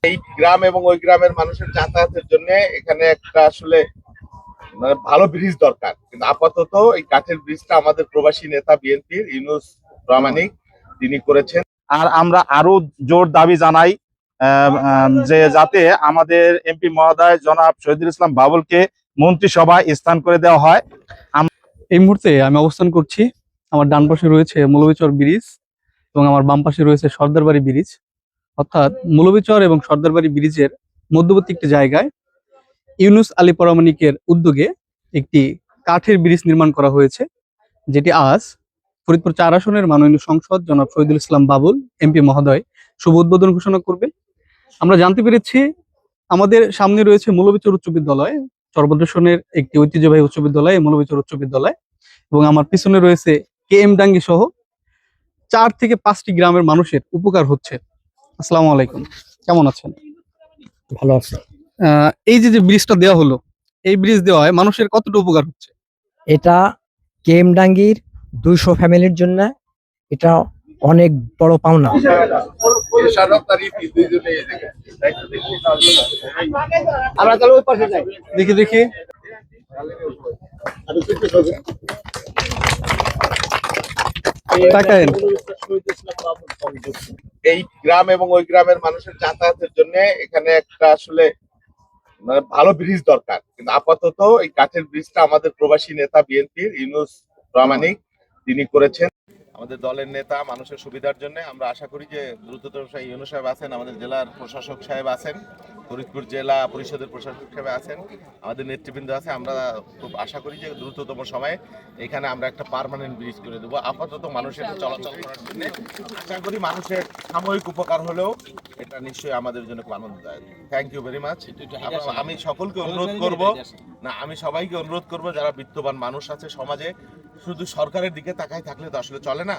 এই গ্রাম এবং ওই গ্রামের মানুষের যাতায়াতের জন্য এখানে একটা আসলে মানে ভালো ব্রিজ দরকার, কিন্তু আপাতত এই কাঠের ব্রিজটা আমাদের প্রবাসী নেতা বিএনপির ইউনূস প্রামাণিক তিনি করেছেন। আর আমরা আরো জোর দাবি জানাই যে যাতে আমাদের এমপি মহোদয় জনাব শহীদুল ইসলাম বাবুলকে মন্ত্রিসভায় স্থান করে দেওয়া হয়। এই মুহূর্তে আমি অবস্থান করছি, আমার ডান পাশে রয়েছে মৌলভীচর ব্রিজ এবং আমার বাম পাশে রয়েছে সর্দারবাড়ি ব্রিজ। অর্থাৎ মৌলভীচর এবং সর্দারবাড়ি ব্রিজের মধ্যবর্তী একটি জায়গায় ইউনূস আলী পরামানিকের উদ্যোগে একটি কাঠের ব্রিজ নির্মাণ করা হয়েছে, যেটি আজ ফরিদপুর ৪ আসনের মাননীয় সংসদ জনাব শহীদুল ইসলাম বাবুল এমপি মহোদয় শুভ উদ্বোধন ঘোষণা করবেন। আমরা জানতে পেরেছি আমাদের সামনে রয়েছে মৌলভীচর উচ্চ বিদ্যালয়, চরভদ্রেশনের একটি ঐতিহ্যবাহী উচ্চ বিদ্যালয় মৌলভীচর উচ্চ বিদ্যালয়, এবং আমার পিছনে রয়েছে KM ডাঙ্গি সহ ৪ থেকে ৫টি গ্রামের মানুষের উপকার হচ্ছে। আসসালামু আলাইকুম, কেমন আছেন? ভালো আছে। এই যে ব্রিজটা দেওয়া হলো, এই ব্রিজ দেওয়ায় মানুষের কতটা উপকার হচ্ছে? এটা কেএমডাঙ্গির 200 ফ্যামিলির জন্য এটা অনেক বড় পাওনা। আমরা তাহলে ওই পাশে যাই, দেখি দেখি। এই গ্রাম এবং ওই গ্রামের মানুষের যাতায়াতের জন্য এখানে একটা আসলে মানে ভালো ব্রিজ দরকার, কিন্তু আপাতত এই কাঠের ব্রিজটা আমাদের প্রবাসী নেতা বিএনপির ইউনূস প্রামাণিক তিনি করেছেন। আমাদের দলের নেতা মানুষের সুবিধার জন্য আমরা আশা করি যে দ্রুততম ইউনূস সাহেব আছেন, আমাদের জেলার প্রশাসক সাহেব আছেন, ফরিদপুর জেলা পরিষদের প্রশাসক সাহেব আছেন, আমাদের নেতৃবৃন্দ আছে। আমরা খুব আশা করি যে দ্রুততম সময়ে এখানে আমরা একটা পার্মানেন্ট ব্রিজ করে দেবো। আপাতত মানুষের চলাচল করার জন্য আশা করি মানুষের সাময়িক উপকার হলেও এটা নিশ্চয়ই আমাদের জন্য খুব আনন্দদায়ক। Thank you very much. আমি সকলকে অনুরোধ করব, না আমি সবাইকে অনুরোধ করব যারা বিত্তবান মানুষ আছে সমাজে, শুধু সরকারের দিকে তাকাই থাকলে তো আসলে চলে না।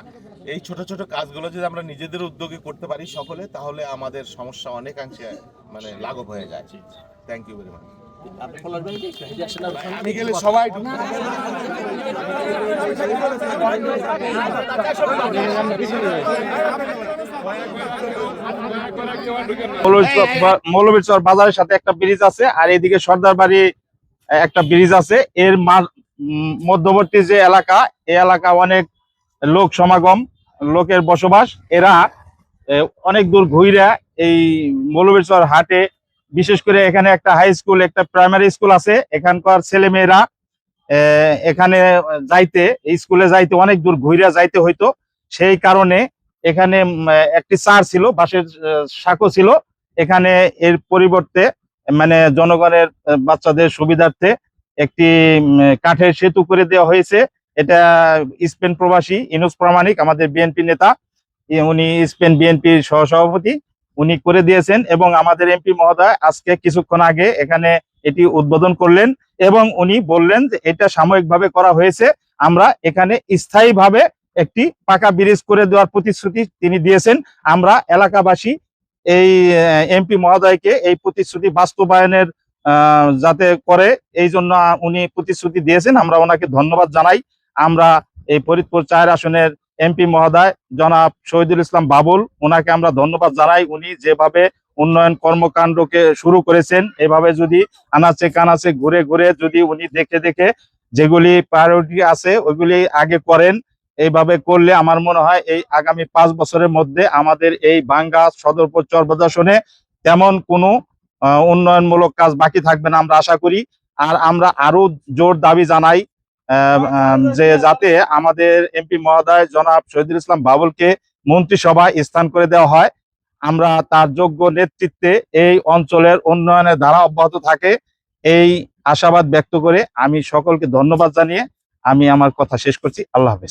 এই ছোট ছোট কাজগুলো যদি আমরা নিজেদের উদ্যোগে করতে পারি সকলে, তাহলে আমাদের সমস্যা অনেকাংশে মানে লাঘব হয়ে যায়। Thank you very much. আমি গেলে সবাই মৌলভীচর বাজারের সাথে একটা ব্রিজ আছে, আর এদিকে সর্দারবাড়ি একটা ব্রিজ আছে। এর মধ্যবর্তী যে এলাকা, এই এলাকা অনেক লোক সমাগম, লোকের বসবাস। এরা অনেক দূর ঘুরে এই মৌলভীচর হাটে, বিশেষ করে এখানে একটা হাই স্কুল, একটা প্রাইমারি স্কুল আছে। এখানকার ছেলে মেয়েরা এখানে যাইতে, স্কুলে যাইতে অনেক দূর ঘুরে যাইতে হইতো। সেই কারণে এখানে একটি চার ছিল, বাঁশের সাঁকো ছিল। এখানে এর পরিবর্তে মানে জনগণের বাচ্চাদের সুবিধার্থে একটি কাঠের সেতু করে দেওয়া হয়েছে। এটা স্পেন প্রবাসী ইউনূস প্রামাণিক, আমাদের বিএনপি নেতা, উনি স্পেন বিএনপির সহসভাপতি, উনি করে দিয়েছেন। এবং আমাদের এমপি মহোদয় আজকে কিছুক্ষণ আগে এখানে এটি উদ্বোধন করলেন এবং উনি বললেন যে এটা সাময়িকভাবে করা হয়েছে, আমরা এখানে স্থায়ীভাবে একটি পাকা ব্রিজ করে দেওয়ার প্রতিশ্রুতি তিনি দিয়েছেন। আমরা এলাকাবাসী এই এমপি মহোদয়কে এই প্রতিশ্রুতি বাস্তবায়নের যাতে করে, এই জন্য উনি প্রতিশ্রুতি দিয়েছেন, আমরা ওনাকে ধন্যবাদ জানাই। আমরা এই ফরিদপুর ৪ আসনের এমপি মহোদয় জনাব শহীদুল ইসলাম বাবুল, ওনাকে আমরা ধন্যবাদ জানাই। উনি যেভাবে উন্নয়ন কর্মকাণ্ডকে শুরু করেছেন, এভাবে যদি আনাচে কানাচে ঘুরে ঘুরে যদি উনি দেখে দেখে যেগুলি প্রায়োরিটি আছে ওইগুলি আগে করেন, এইভাবে করলে আমার মনে হয় এই আগামী 5 বছরের মধ্যে আমাদের এই ভাঙ্গা সদরপুর চরভদ্রাশনে তেমন কোনো উন্নয়নমূলক কাজ বাকি থাকবে না আমরা আশা করি। আর আমরা আরো জোর দাবি জানাই যে যাতে আমাদের এমপি মহোদয় জনাব শহীদুল ইসলাম বাবুলকে মন্ত্রিসভায় স্থান করে দেওয়া হয়। আমরা তার যোগ্য নেতৃত্বে এই অঞ্চলের উন্নয়নের ধারা অব্যাহত থাকে, এই আশাবাদ ব্যক্ত করে আমি সকলকে ধন্যবাদ জানিয়ে আমি আমার কথা শেষ করছি। আল্লাহ হাফেজ।